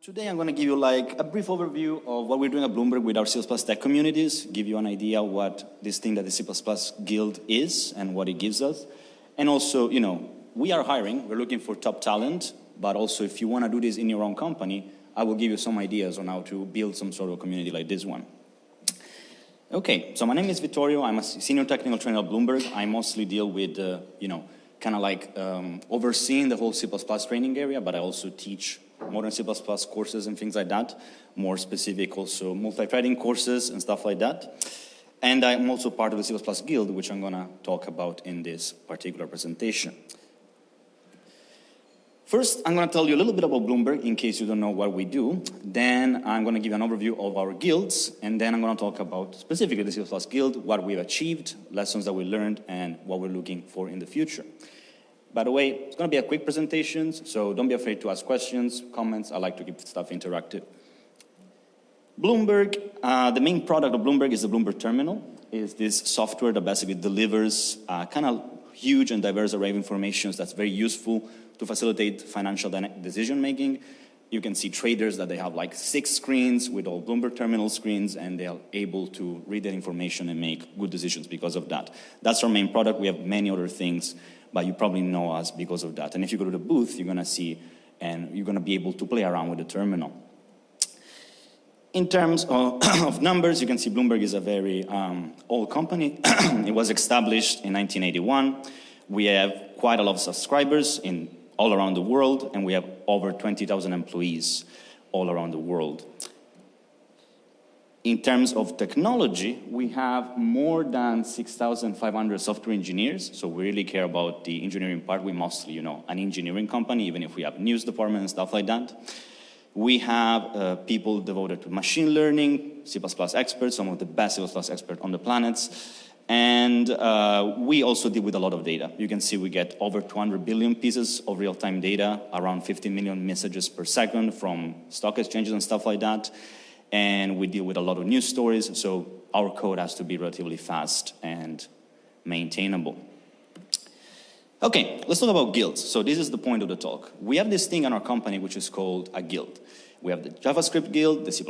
Today I'm going to give you like a brief overview of what we're doing at Bloomberg with our C++ tech communities, give you an idea what this thing that the C++ Guild is and what it gives us. And also, you know, we are hiring, we're looking for top talent, but also if you want to do this in your own company, I will give you some ideas on how to build some sort of community like this one. Okay, so my name is Vittorio, I'm a senior technical trainer at Bloomberg. I mostly deal with, kind of like overseeing the whole C++ training area, but I also teach modern C++ courses and things like that, more specific also multi-threading courses and stuff like that. And I'm also part of the C++ Guild, which I'm going to talk about in this particular presentation. First, I'm going to tell you a little bit about Bloomberg in case you don't know what we do. Then I'm going to give you an overview of our guilds, and then I'm going to talk about specifically the C++ Guild, what we've achieved, lessons that we learned, and what we're looking for in the future. By the way, it's going to be a quick presentation, so don't be afraid to ask questions, comments. I like to keep stuff interactive. Bloomberg, the main product of Bloomberg is the Bloomberg Terminal. It's this software that basically delivers kind of huge and diverse array of information that's very useful to facilitate financial decision making. You can see traders that they have like 6 screens with all Bloomberg Terminal screens, and they are able to read that information and make good decisions because of that. That's our main product. We have many other things, but you probably know us because of that. And if you go to the booth, you're going to see, and you're going to be able to play around with the terminal. In terms of numbers, you can see Bloomberg is a very old company. It was established in 1981. We have quite a lot of subscribers all around the world, and we have over 20,000 employees all around the world. In terms of technology, we have more than 6,500 software engineers, so we really care about the engineering part. We're mostly, an engineering company, even if we have news department and stuff like that. We have people devoted to machine learning, C++ experts, some of the best C++ experts on the planet. And we also deal with a lot of data. You can see we get over 200 billion pieces of real-time data, around 50 million messages per second from stock exchanges and stuff like that. And we deal with a lot of news stories, so our code has to be relatively fast and maintainable. Okay, let's talk about guilds. So this is the point of the talk. We have this thing in our company which is called a guild. We have the JavaScript guild, the C++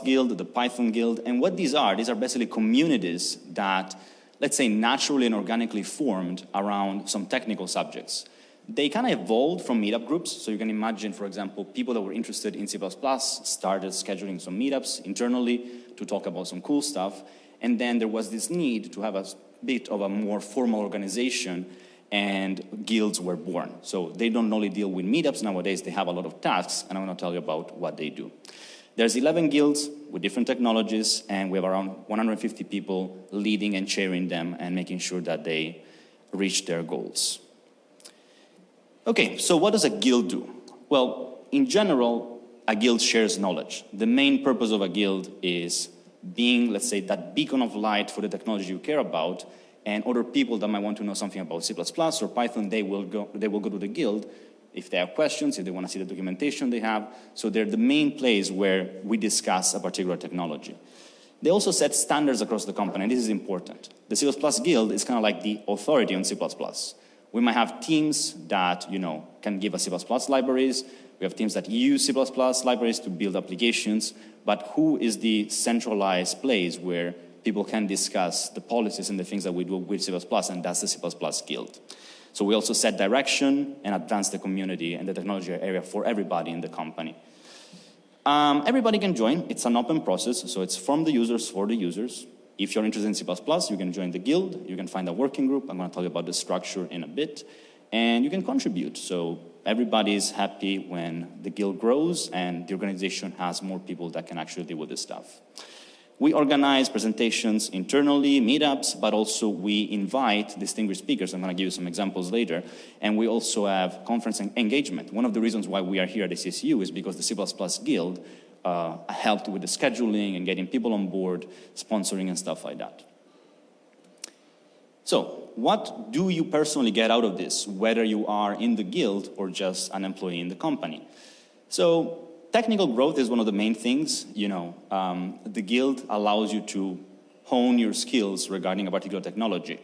guild, the Python guild, and what these are basically communities that, let's say, naturally and organically formed around some technical subjects. They kind of evolved from meetup groups, so you can imagine, for example, people that were interested in C++ started scheduling some meetups internally to talk about some cool stuff, and then there was this need to have a bit of a more formal organization, and guilds were born. So they don't only deal with meetups nowadays, they have a lot of tasks, and I'm going to tell you about what they do. There's 11 guilds with different technologies, and we have around 150 people leading and chairing them and making sure that they reach their goals. Okay, so what does a guild do? Well, in general, a guild shares knowledge. The main purpose of a guild is being, let's say, that beacon of light for the technology you care about, and other people that might want to know something about C++ or Python, they will go to the guild if they have questions, if they want to see the documentation they have. So they're the main place where we discuss a particular technology. They also set standards across the company, and this is important. The C++ Guild is kind of like the authority on C++. We might have teams that, can give us C++ libraries. We have teams that use C++ libraries to build applications. But who is the centralized place where people can discuss the policies and the things that we do with C++, and that's the C++ Guild. So we also set direction and advance the community and the technology area for everybody in the company. Everybody can join. It's an open process, so it's from the users for the users. If you're interested in C++, you can join the guild. You can find a working group. I'm going to tell you about the structure in a bit. And you can contribute. So everybody is happy when the guild grows and the organization has more people that can actually deal with this stuff. We organize presentations internally, meetups, but also we invite distinguished speakers. I'm going to give you some examples later. And we also have conference engagement. One of the reasons why we are here at ACCU is because the C++ Guild helped with the scheduling and getting people on board, sponsoring and stuff like that. So, what do you personally get out of this, whether you are in the guild or just an employee in the company? So, technical growth is one of the main things. The guild allows you to hone your skills regarding a particular technology.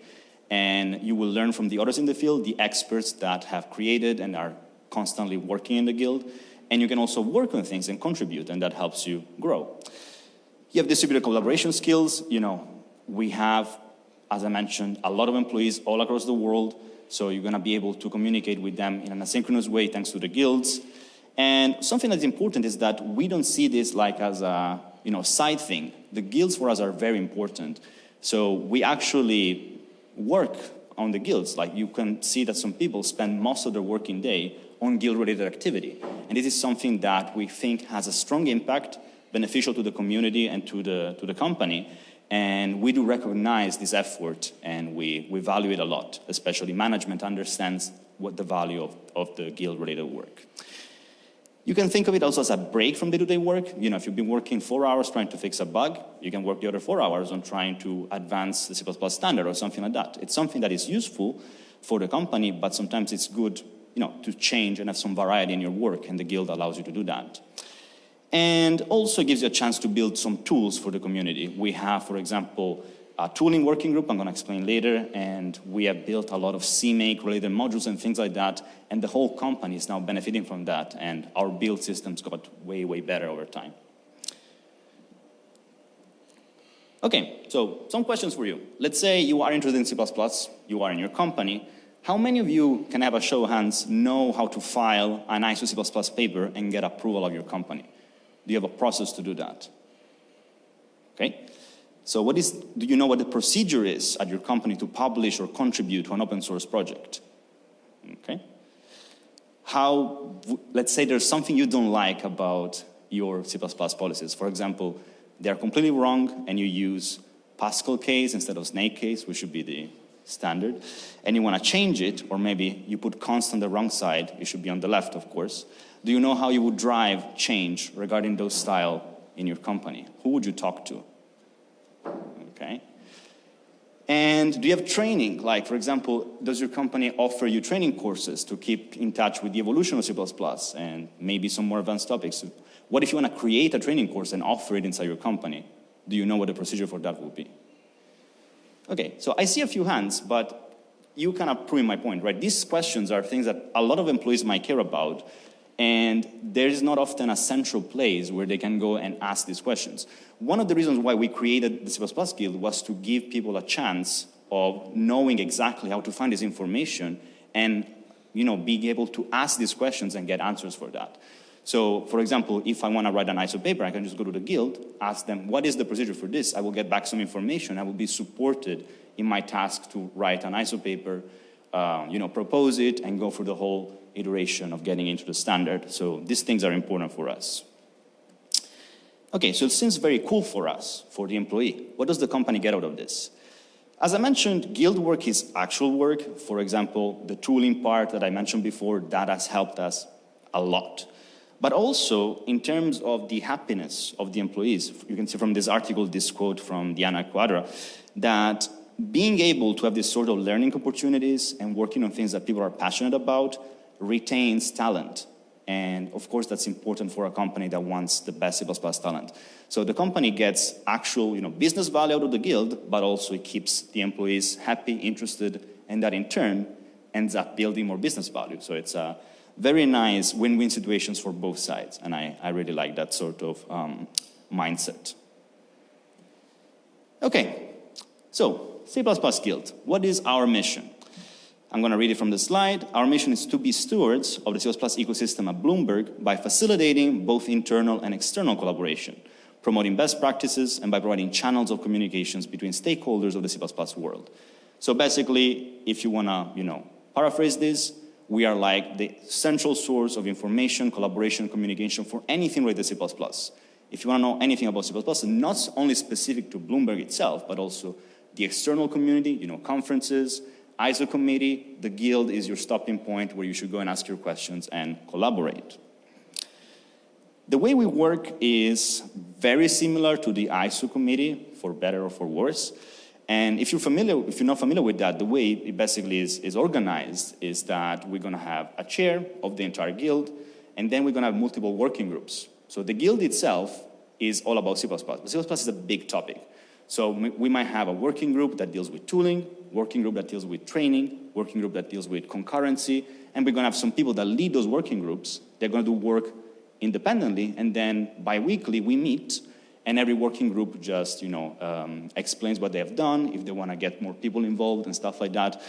And you will learn from the others in the field, the experts that have created and are constantly working in the guild. and you can also work on things and contribute, and that helps you grow. You have distributed collaboration skills. We have, as I mentioned, a lot of employees all across the world, so you're going to be able to communicate with them in an asynchronous way thanks to the guilds. And something that's important is that we don't see this like as a side thing. The guilds for us are very important. So we actually work on the guilds. Like you can see that some people spend most of their working day on guild-related activity. And this is something that we think has a strong impact, beneficial to the community and to the company. And we do recognize this effort, and we value it a lot. Especially management understands what the value of the guild-related work. You can think of it also as a break from day-to-day work. If you've been working 4 hours trying to fix a bug, you can work the other 4 hours on trying to advance the C++ standard or something like that. It's something that is useful for the company, but sometimes it's good to change and have some variety in your work, and the guild allows you to do that. And also gives you a chance to build some tools for the community. We have, for example, a tooling working group I'm going to explain later, and we have built a lot of CMake related modules and things like that, and the whole company is now benefiting from that, and our build systems got way, way better over time. Okay, so some questions for you. Let's say you are interested in C++, you are in your company. How many of you, can I have a show of hands, know how to file an ISO C++ paper and get approval of your company? Do you have a process to do that? Okay. So do you know what the procedure is at your company to publish or contribute to an open source project? Okay. Let's say there's something you don't like about your C++ policies. For example, they're completely wrong and you use Pascal case instead of snake case, which should be the standard, and you want to change it, or maybe you put const on the wrong side, it should be on the left, of course. Do you know how you would drive change regarding those style in your company? Who would you talk to? Okay. And do you have training? Like, for example, does your company offer you training courses to keep in touch with the evolution of C++ and maybe some more advanced topics? What if you want to create a training course and offer it inside your company? Do you know what the procedure for that would be? Okay, so I see a few hands, but you kind of prove my point, right? These questions are things that a lot of employees might care about, and there is not often a central place where they can go and ask these questions. One of the reasons why we created the C++ Guild was to give people a chance of knowing exactly how to find this information and being able to ask these questions and get answers for that. So, for example, if I want to write an ISO paper, I can just go to the guild, ask them, what is the procedure for this? I will get back some information. I will be supported in my task to write an ISO paper, propose it, and go through the whole iteration of getting into the standard. So these things are important for us. Okay, so it seems very cool for us, for the employee. What does the company get out of this? As I mentioned, guild work is actual work. For example, the tooling part that I mentioned before, that has helped us a lot. But also, in terms of the happiness of the employees, you can see from this article, this quote from Diana Quadra, that being able to have this sort of learning opportunities and working on things that people are passionate about retains talent. And of course, that's important for a company that wants the best C++ talent. So the company gets actual business value out of the guild, but also it keeps the employees happy, interested, and that in turn ends up building more business value. So it's a very nice win-win situations for both sides, and I really like that sort of mindset. Okay, so C++ Guild, what is our mission? I'm going to read it from the slide. Our mission is to be stewards of the C++ ecosystem at Bloomberg by facilitating both internal and external collaboration, promoting best practices, and by providing channels of communications between stakeholders of the C++ world. So basically, if you want to, paraphrase this, we are like the central source of information, collaboration, communication for anything related to C++. If you want to know anything about C++, not only specific to Bloomberg itself, but also the external community, conferences, ISO committee, the guild is your stopping point where you should go and ask your questions and collaborate. The way we work is very similar to the ISO committee, for better or for worse. And if you're not familiar with that, the way it basically is organized is that we're going to have a chair of the entire guild, and then we're going to have multiple working groups. So the guild itself is all about C++. But C++ is a big topic. So we might have a working group that deals with tooling, working group that deals with training, working group that deals with concurrency, and we're going to have some people that lead those working groups. They're going to do work independently, and then bi-weekly we meet, and every working group just, explains what they have done, if they want to get more people involved and stuff like that.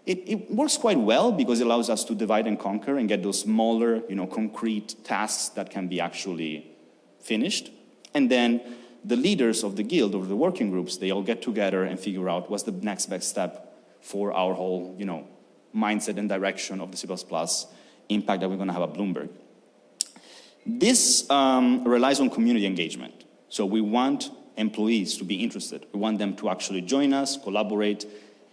It works quite well because it allows us to divide and conquer and get those smaller, concrete tasks that can be actually finished. And then the leaders of the guild or the working groups, they all get together and figure out what's the next best step for our whole, mindset and direction of the C++ impact that we're going to have at Bloomberg. This relies on community engagement. So we want employees to be interested. We want them to actually join us, collaborate,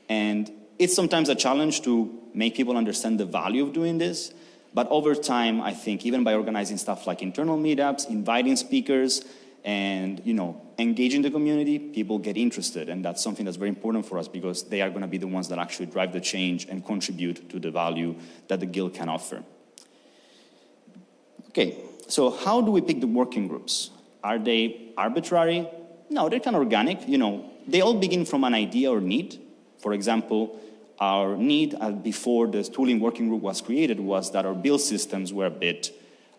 and it's sometimes a challenge to make people understand the value of doing this, but over time, I think, even by organizing stuff like internal meetups, inviting speakers, and engaging the community, people get interested, and that's something that's very important for us because they are going to be the ones that actually drive the change and contribute to the value that the guild can offer. Okay, so how do we pick the working groups? Are they arbitrary? No, they're kind of organic. They all begin from an idea or need. For example, our need before the tooling working group was created was that our build systems were a bit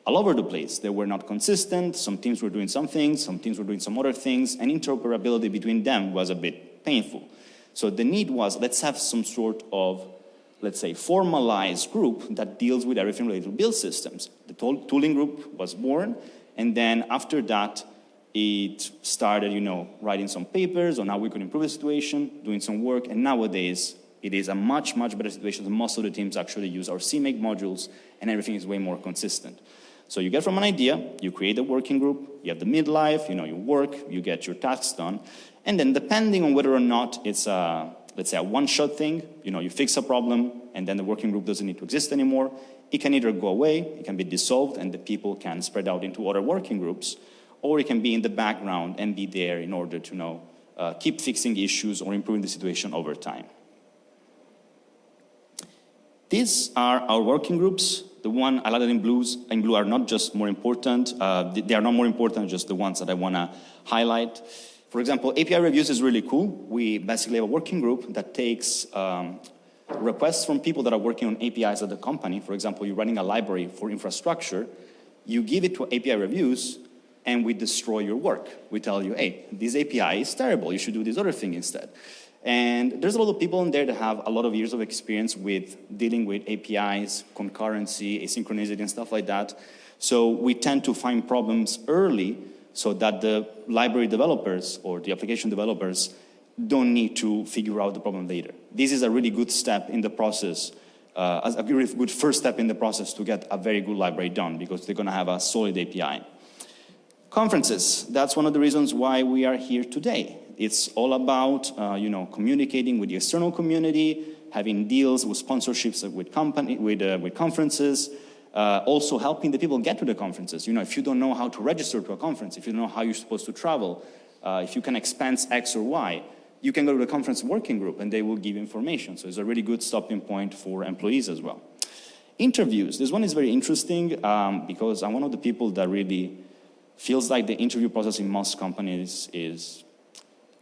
all over the place. They were not consistent. Some teams were doing some things, some teams were doing some other things, and interoperability between them was a bit painful. So the need was, let's have some sort of, let's say, formalized group that deals with everything related to build systems. The tooling group was born, and then after that, it started, writing some papers on how we could improve the situation, doing some work, and nowadays, it is a much, much better situation. Most of the teams actually use our CMake modules, and everything is way more consistent. So you get from an idea, you create a working group, you have the midlife, you work, you get your tasks done, and then depending on whether or not it's a, let's say, a one-shot thing, you fix a problem, and then the working group doesn't need to exist anymore, it can either go away, it can be dissolved, and the people can spread out into other working groups, or it can be in the background and be there in order to keep fixing issues or improving the situation over time. These are our working groups. The one highlighted in blue are not just more important. They are not more important, just the ones that I want to highlight. For example, API reviews is really cool. We basically have a working group that takes requests from people that are working on APIs at the company. For example, you're running a library for infrastructure. You give it to API reviews, and we destroy your work. We tell you, hey, this API is terrible. You should do this other thing instead. And there's a lot of people in there that have a lot of years of experience with dealing with APIs, concurrency, asynchronicity, and stuff like that. So we tend to find problems early so that the library developers or the application developers don't need to figure out the problem later. This is a really good step in the process, a really good first step in the process to get a very good library done because they're going to have a solid API. Conferences, that's one of the reasons why we are here today. It's all about, communicating with the external community, having deals with sponsorships with conferences, also helping the people get to the conferences. If you don't know how to register to a conference, if you don't know how you're supposed to travel, if you can expense X or Y, you can go to the conference working group and they will give information. So it's a really good stopping point for employees as well. Interviews, this one is very interesting because I'm one of the people that really feels like the interview process in most companies is,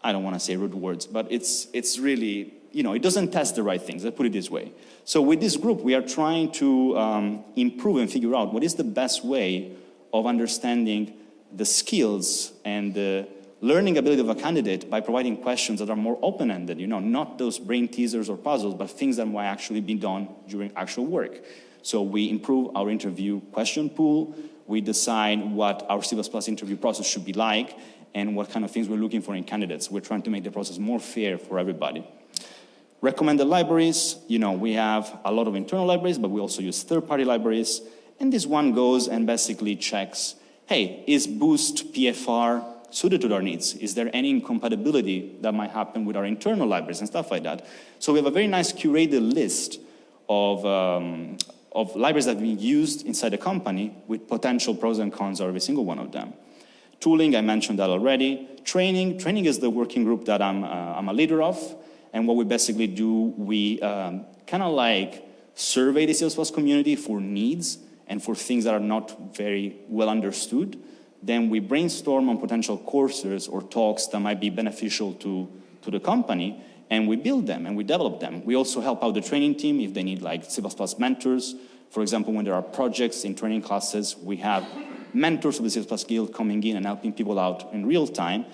I don't want to say rude words, but it's really, it doesn't test the right things, let's put it this way. So with this group, we are trying to improve and figure out what is the best way of understanding the skills and the learning ability of a candidate by providing questions that are more open-ended, not those brain teasers or puzzles, but things that might actually be done during actual work. So we improve our interview question pool, we decide what our C++ interview process should be like, and what kind of things we're looking for in candidates. We're trying to make the process more fair for everybody. Recommended libraries, we have a lot of internal libraries, but we also use third-party libraries. And this one goes and basically checks, hey, is Boost PFR suited to our needs? Is there any incompatibility that might happen with our internal libraries and stuff like that? So we have a very nice curated list of libraries that have been used inside the company with potential pros and cons of every single one of them. Tooling, I mentioned that already. Training is the working group that I'm a leader of. And what we basically do, we kind of like survey the C++ community for needs and for things that are not very well understood. Then we brainstorm on potential courses or talks that might be beneficial to the company, and we build them and we develop them. We also help out the training team if they need like C++ mentors. For example, when there are projects in training classes, we have mentors of the C++ Guild coming in and helping people out in real time.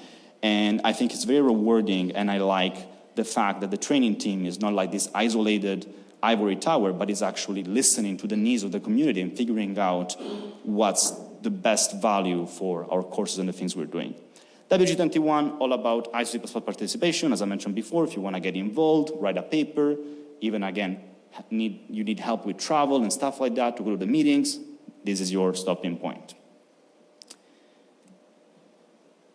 And I think it's very rewarding, and I like the fact that the training team is not like this isolated ivory tower, but is actually listening to the needs of the community and figuring out what's the best value for our courses and the things we're doing. WG21, all about ISO C++ participation. As I mentioned before, if you want to get involved, write a paper, even again, you need help with travel and stuff like that to go to the meetings, this is your stopping point.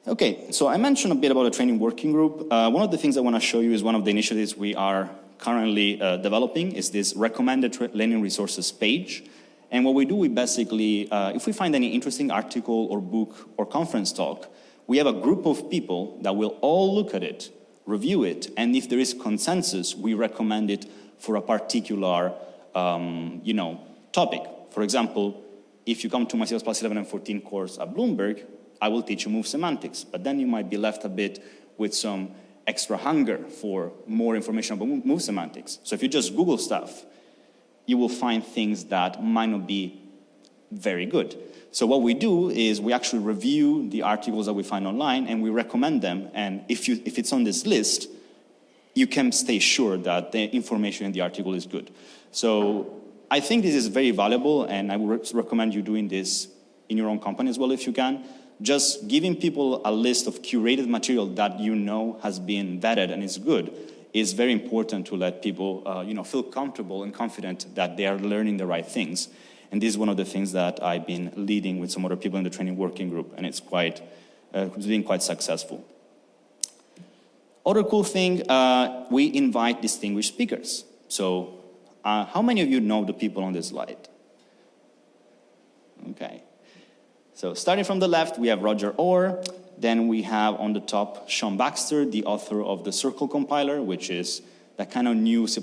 Okay, so I mentioned a bit about the training working group. One of the things I want to show you is one of the initiatives we are currently developing is this recommended learning resources page. And what we do, we basically, if we find any interesting article or book or conference talk, we have a group of people that will all look at it, review it, and if there is consensus, we recommend it for a particular topic. For example, if you come to my C++ 11 and 14 course at Bloomberg, I will teach you move semantics, but then you might be left a bit with some extra hunger for more information about move semantics. So if you just Google stuff, you will find things that might not be very good. So what we do is we actually review the articles that we find online and we recommend them, and if it's on this list, you can stay sure that the information in the article is good. So I think this is very valuable, and I would recommend you doing this in your own company as well if you can. Just giving people a list of curated material that you know has been vetted and is good is very important to let people feel comfortable and confident that they are learning the right things. And this is one of the things that I've been leading with some other people in the training working group, and it's been quite successful. Other cool thing, we invite distinguished speakers. So how many of you know the people on this slide? Okay. So starting from the left, we have Roger Orr. Then we have on the top Sean Baxter, the author of the Circle compiler, which is that kind of new C++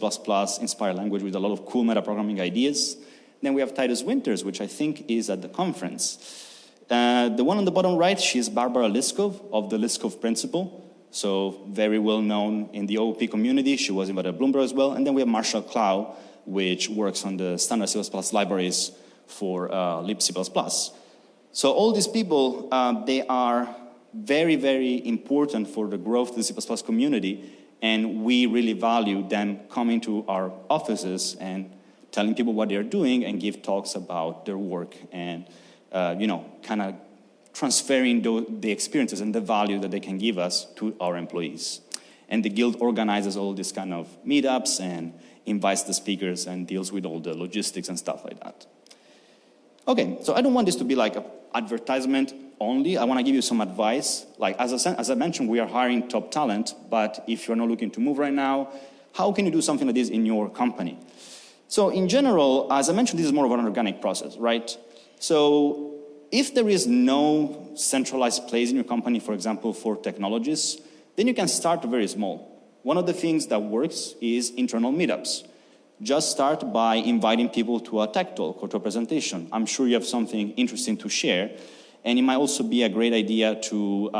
inspired language with a lot of cool metaprogramming ideas. Then we have Titus Winters, which I think is at the conference. The one on the bottom right, she's Barbara Liskov of the Liskov Principle. So very well known in the OOP community. She was invited at Bloomberg as well. And then we have Marshall Clow, which works on the standard C++ libraries for libc++. So all these people, they are very, very important for the growth of the C++ community, and we really value them coming to our offices and telling people what they're doing and give talks about their work and, kind of transferring the experiences and the value that they can give us to our employees. And the Guild organizes all these kind of meetups and invites the speakers and deals with all the logistics and stuff like that. Okay, so I don't want this to be like an advertisement only. I want to give you some advice. Like as I mentioned, we are hiring top talent, but if you're not looking to move right now, how can you do something like this in your company? So in general, as I mentioned, this is more of an organic process, right? So if there is no centralized place in your company, for example, for technologists, then you can start very small. One of the things that works is internal meetups. Just start by inviting people to a tech talk or to a presentation. I'm sure you have something interesting to share, and it might also be a great idea to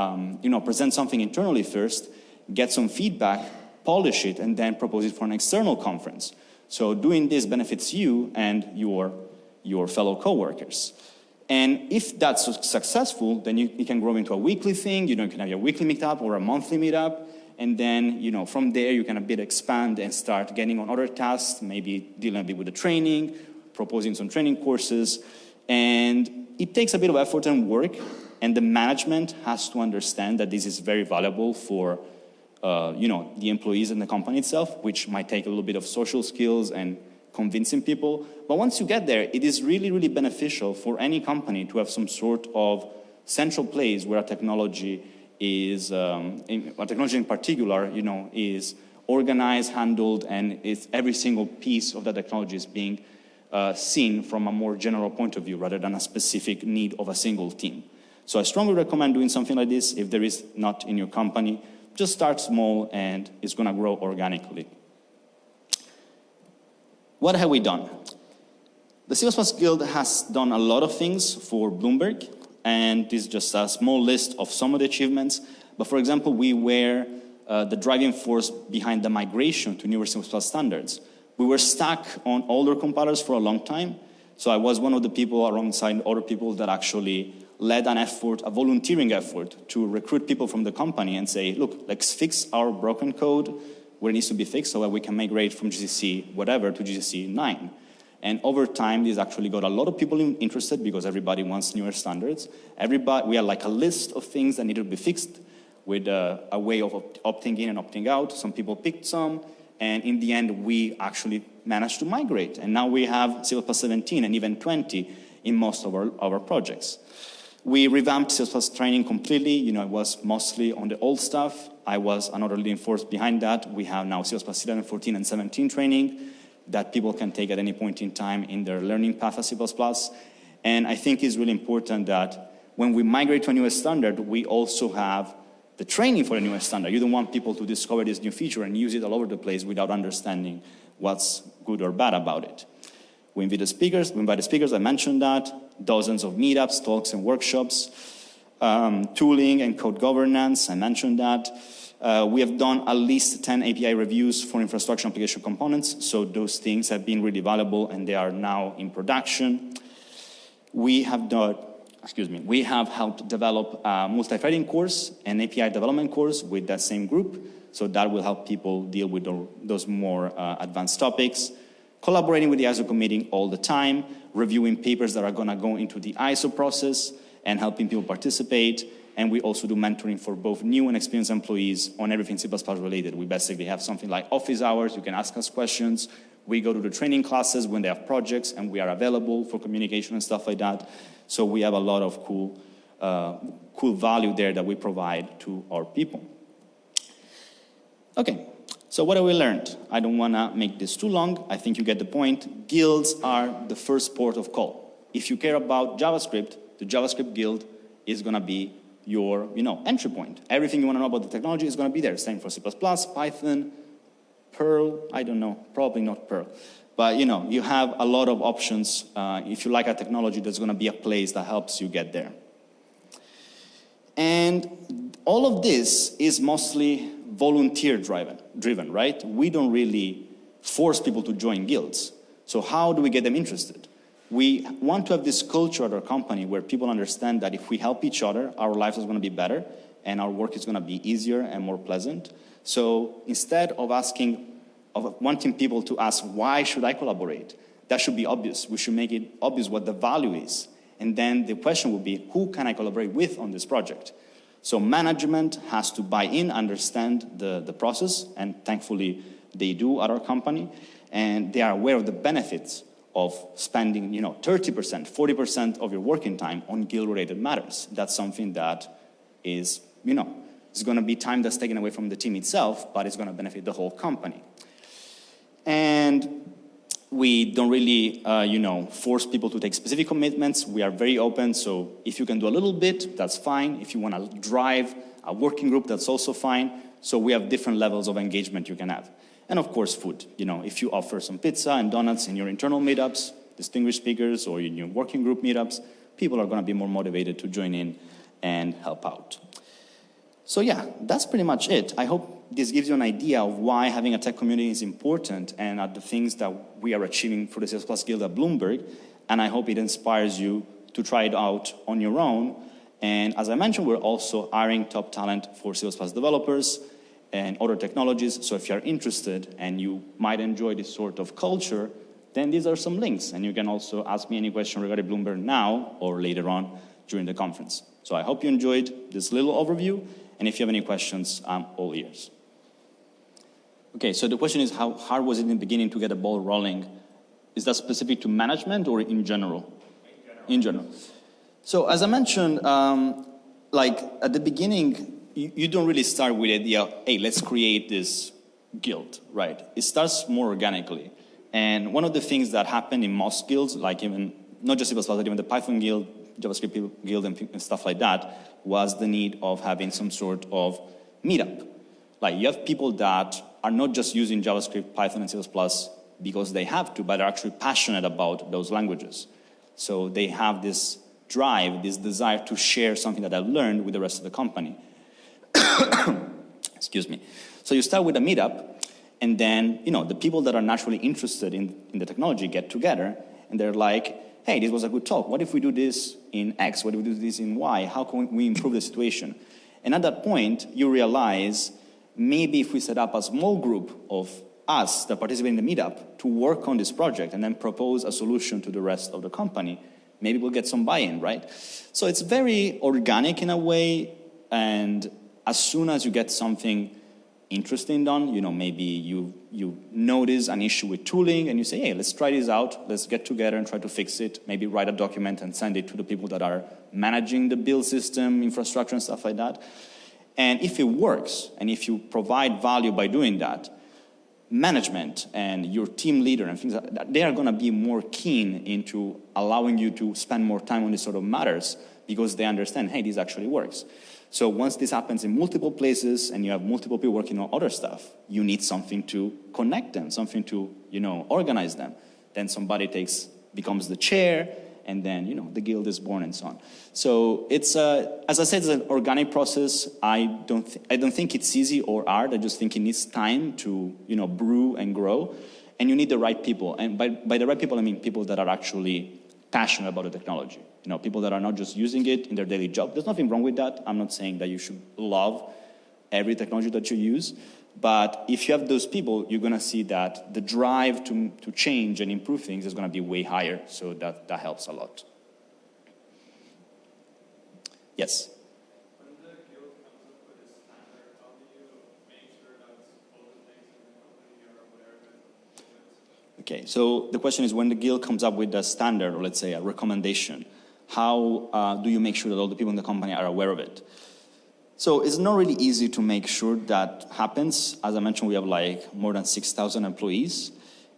present something internally first, get some feedback, polish it, and then propose it for an external conference. So doing this benefits you and your fellow coworkers. And if that's successful, then you can grow into a weekly thing. You can have your weekly meetup or a monthly meetup. And then, from there, you can a bit expand and start getting on other tasks, maybe dealing a bit with the training, proposing some training courses. And it takes a bit of effort and work, and the management has to understand that this is very valuable for, the employees and the company itself, which might take a little bit of social skills and convincing people. But once you get there, it is really, really beneficial for any company to have some sort of central place where a technology is, technology in particular, is organized, handled, and every single piece of that technology is being seen from a more general point of view rather than a specific need of a single team. So I strongly recommend doing something like this. If there is not in your company, just start small and it's going to grow organically. What have we done? The C++ Guild has done a lot of things for Bloomberg. And this is just a small list of some of the achievements. But for example, we were the driving force behind the migration to newer C++ standards. We were stuck on older compilers for a long time. So I was one of the people alongside other people that actually led an effort, a volunteering effort, to recruit people from the company and say, look, let's fix our broken code where it needs to be fixed so that we can migrate from GCC whatever to GCC 9. And over time, this actually got a lot of people interested because everybody wants newer standards. We had like a list of things that needed to be fixed with a way of opting in and opting out. Some people picked some, and in the end, we actually managed to migrate. And now we have C++ 17 and even 20 in most of our projects. We revamped C++ training completely. It was mostly on the old stuff. I was another leading force behind that. We have now C++ 11, 14, and 17 training that people can take at any point in time in their learning path of C++. And I think it's really important that when we migrate to a newer standard, we also have the training for a newer standard. You don't want people to discover this new feature and use it all over the place without understanding what's good or bad about it. We invited speakers, I mentioned that, dozens of meetups, talks, and workshops, tooling and code governance, I mentioned that. We have done at least 10 API reviews for infrastructure application components, so those things have been really valuable and they are now in production. We have helped develop a multi-threading course, an API development course with that same group, so that will help people deal with those more advanced topics. Collaborating with the ISO committee all the time, reviewing papers that are going to go into the ISO process and helping people participate. And we also do mentoring for both new and experienced employees on everything C++ related. We basically have something like office hours. You can ask us questions. We go to the training classes when they have projects, and we are available for communication and stuff like that. So we have a lot of cool value there that we provide to our people. Okay, so what have we learned? I don't want to make this too long. I think you get the point. Guilds are the first port of call. If you care about JavaScript, the JavaScript guild is going to be your entry point. Everything you want to know about the technology is going to be there. Same for C++, Python, Perl, I don't know, probably not Perl. But you have a lot of options. If you like a technology, there's going to be a place that helps you get there. And all of this is mostly volunteer driven, right? We don't really force people to join guilds. So how do we get them interested? We want to have this culture at our company where people understand that if we help each other, our lives is going to be better and our work is going to be easier and more pleasant. So instead of wanting people to ask, why should I collaborate? That should be obvious. We should make it obvious what the value is. And then the question would be, who can I collaborate with on this project? So management has to buy in, understand the process, and thankfully they do at our company. And they are aware of the benefits of spending 30%, 40% of your working time on guild-related matters. That's something that is, it's going to be time that's taken away from the team itself, but it's going to benefit the whole company. And we don't really, force people to take specific commitments. We are very open, so if you can do a little bit, that's fine. If you want to drive a working group, that's also fine. So we have different levels of engagement you can have. And of course, food. If you offer some pizza and donuts in your internal meetups, distinguished speakers, or in your working group meetups, people are going to be more motivated to join in and help out. So yeah, that's pretty much it. I hope this gives you an idea of why having a tech community is important and are the things that we are achieving for the C++ Guild at Bloomberg. And I hope it inspires you to try it out on your own. And as I mentioned, we're also hiring top talent for C++ developers and other technologies. So if you're interested and you might enjoy this sort of culture, then these are some links. And you can also ask me any question regarding Bloomberg now or later on during the conference. So I hope you enjoyed this little overview. And if you have any questions, I'm all ears. Okay, so the question is, how hard was it in the beginning to get a ball rolling? Is that specific to management or in general? In general. So as I mentioned, at the beginning, you don't really start with the idea, hey, let's create this guild, right? It starts more organically. And one of the things that happened in most guilds, like even, not just C++, but even the Python guild, JavaScript guild and stuff like that, was the need of having some sort of meetup. Like you have people that are not just using JavaScript, Python, and C++ because they have to, but are actually passionate about those languages. So they have this drive, this desire to share something that I've learned with the rest of the company. Excuse me. So you start with a meetup, and then the people that are naturally interested in the technology get together, and they're like, hey, this was a good talk. What if we do this in X? What if we do this in Y? How can we improve the situation? And at that point, you realize maybe if we set up a small group of us that participate in the meetup to work on this project and then propose a solution to the rest of the company, maybe we'll get some buy-in, right? So it's very organic in a way, and as soon as you get something interesting done, maybe you notice an issue with tooling and you say, hey, let's try this out, let's get together and try to fix it, maybe write a document and send it to the people that are managing the build system, infrastructure and stuff like that. And if it works, and if you provide value by doing that, management and your team leader and things like that, they are going to be more keen into allowing you to spend more time on these sort of matters because they understand, hey, this actually works. So once this happens in multiple places and you have multiple people working on other stuff, you need something to connect them, something to, organize them. Then somebody becomes the chair, and then, the guild is born and so on. So it's, as I said, it's an organic process. I don't think it's easy or hard. I just think it needs time to, brew and grow. And you need the right people. And by the right people, I mean people that are actually passionate about the technology. People that are not just using it in their daily job. There's nothing wrong with that. I'm not saying that you should love every technology that you use. But if you have those people, you're going to see that the drive to change and improve things is going to be way higher. So that helps a lot. Yes? When the guild comes up with a standard, how do you make sure that all the things in the company are aware of it? Okay, so the question is, when the guild comes up with a standard, or let's say a recommendation, how do you make sure that all the people in the company are aware of it? So it's not really easy to make sure that happens. As I mentioned, we have more than 6,000 employees.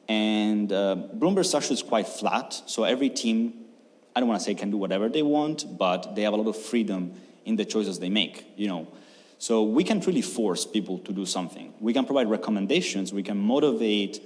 And Bloomberg structure is quite flat. So every team, I don't want to say can do whatever they want, but they have a lot of freedom in the choices they make, So we can't really force people to do something. We can provide recommendations. We can motivate.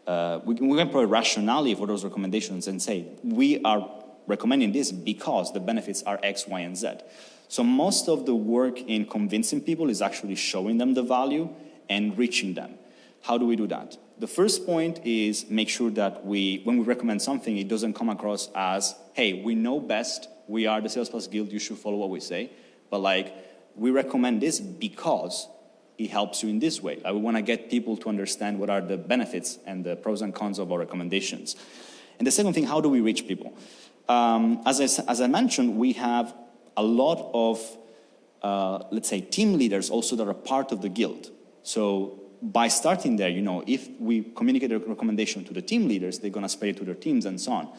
We can provide rationality for those recommendations and say, we are recommending this because the benefits are X, Y, and Z. So most of the work in convincing people is actually showing them the value and reaching them. How do we do that? The first point is make sure that when we recommend something, it doesn't come across as, hey, we know best, we are the Sales Plus Guild, you should follow what we say. But we recommend this because it helps you in this way. We want to get people to understand what are the benefits and the pros and cons of our recommendations. And the second thing, how do we reach people? As I mentioned, we have a lot of, let's say, team leaders also that are part of the guild. So by starting there, if we communicate a recommendation to the team leaders, they're going to spread it to their teams and so on.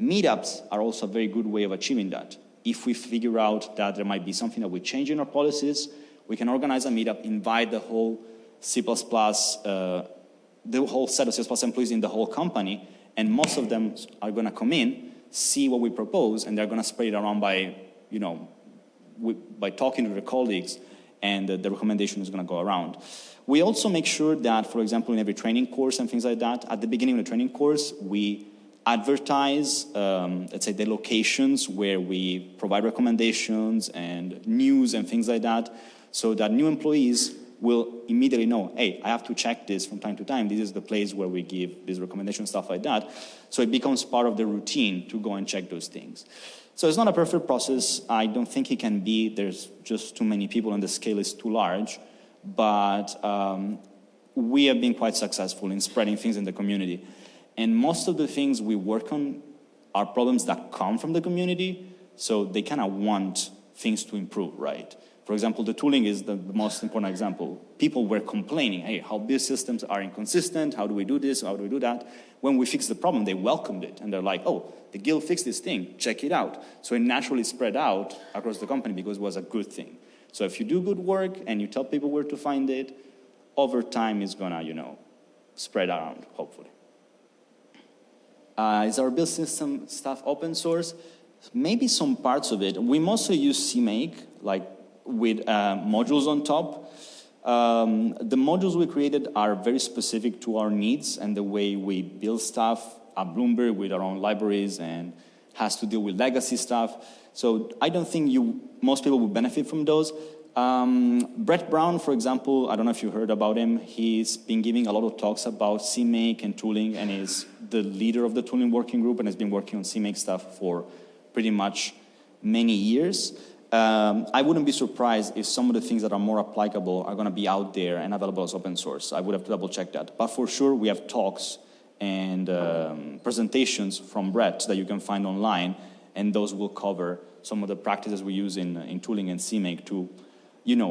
Meetups are also a very good way of achieving that. If we figure out that there might be something that we change in our policies, we can organize a meetup, invite the whole C++, the whole set of C++ employees in the whole company, and most of them are going to come in, see what we propose, and they're going to spread it around by talking to their colleagues, and the recommendation is going to go around. We also make sure that, for example, in every training course and things like that, at the beginning of the training course, we advertise, let's say, the locations where we provide recommendations and news and things like that, so that new employees will immediately know, hey, I have to check this from time to time. This is the place where we give these recommendations, stuff like that. So it becomes part of the routine to go and check those things. So it's not a perfect process. I don't think it can be. There's just too many people and the scale is too large. But we have been quite successful in spreading things in the community. And most of the things we work on are problems that come from the community, so they kind of want things to improve, right? For example, the tooling is the most important example. People were complaining, hey, how build systems are inconsistent, how do we do this, how do we do that? When we fixed the problem, they welcomed it, and they're like, oh, the guild fixed this thing, check it out. So it naturally spread out across the company because it was a good thing. So if you do good work and you tell people where to find it, over time it's gonna, spread around, hopefully. Is our build system stuff open source? Maybe some parts of it. We mostly use CMake, with modules on top. The modules we created are very specific to our needs and the way we build stuff at Bloomberg with our own libraries and has to deal with legacy stuff. So I don't think most people will benefit from those. Brett Brown, for example, I don't know if you heard about him. He's been giving a lot of talks about CMake and tooling, and is the leader of the tooling working group, and has been working on CMake stuff for pretty much many years. I wouldn't be surprised if some of the things that are more applicable are going to be out there and available as open source. I would have to double check that. But for sure, we have talks and presentations from Brett that you can find online, and those will cover some of the practices we use in tooling and CMake to,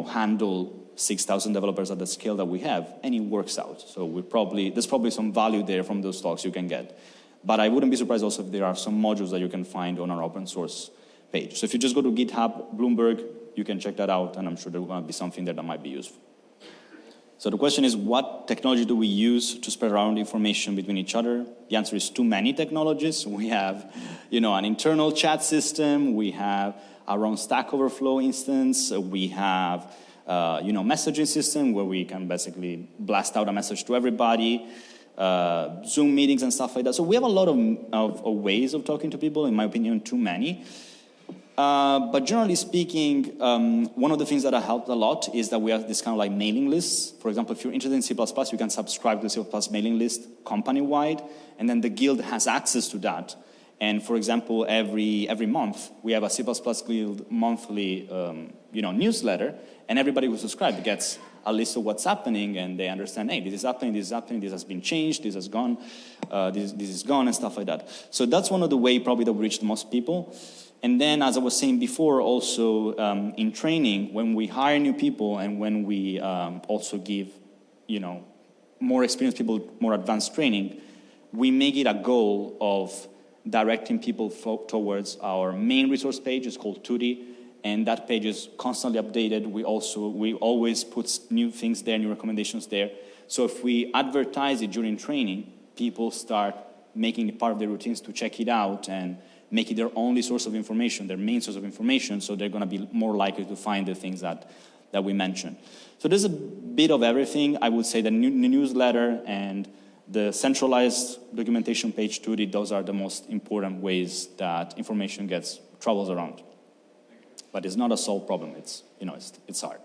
handle 6,000 developers at the scale that we have, and it works out. So there's probably some value there from those talks you can get. But I wouldn't be surprised also if there are some modules that you can find on our open source page. So if you just go to GitHub, Bloomberg, you can check that out, and I'm sure there will be something there that might be useful. So the question is, what technology do we use to spread around information between each other? The answer is too many technologies. We have, an internal chat system. We have our own Stack Overflow instance. We have, messaging system where we can basically blast out a message to everybody. Zoom meetings and stuff like that. So we have a lot of ways of talking to people. In my opinion, too many. But generally speaking, one of the things that have helped a lot is that we have this kind of like mailing lists. For example, if you're interested in C++, you can subscribe to the C++ mailing list company-wide, and then the guild has access to that. And for example, every month, we have a C++ guild monthly newsletter, and everybody who subscribes gets a list of what's happening, and they understand, hey, this is happening, this has been changed, this has gone, this is gone, and stuff like that. So that's one of the ways probably that we reach the most people. And then, as I was saying before, also in training, when we hire new people and when we also give, more experienced people more advanced training, we make it a goal of directing people towards our main resource page. It's called Tutti, and that page is constantly updated. We always put new things there, new recommendations there. So if we advertise it during training, people start making it part of their routines to check it out and make it their only source of information, their main source of information, so they're going to be more likely to find the things that we mentioned. So there's a bit of everything. I would say the newsletter and the centralized documentation page Tutti, those are the most important ways that information travels around. But it's not a solved problem. It's hard.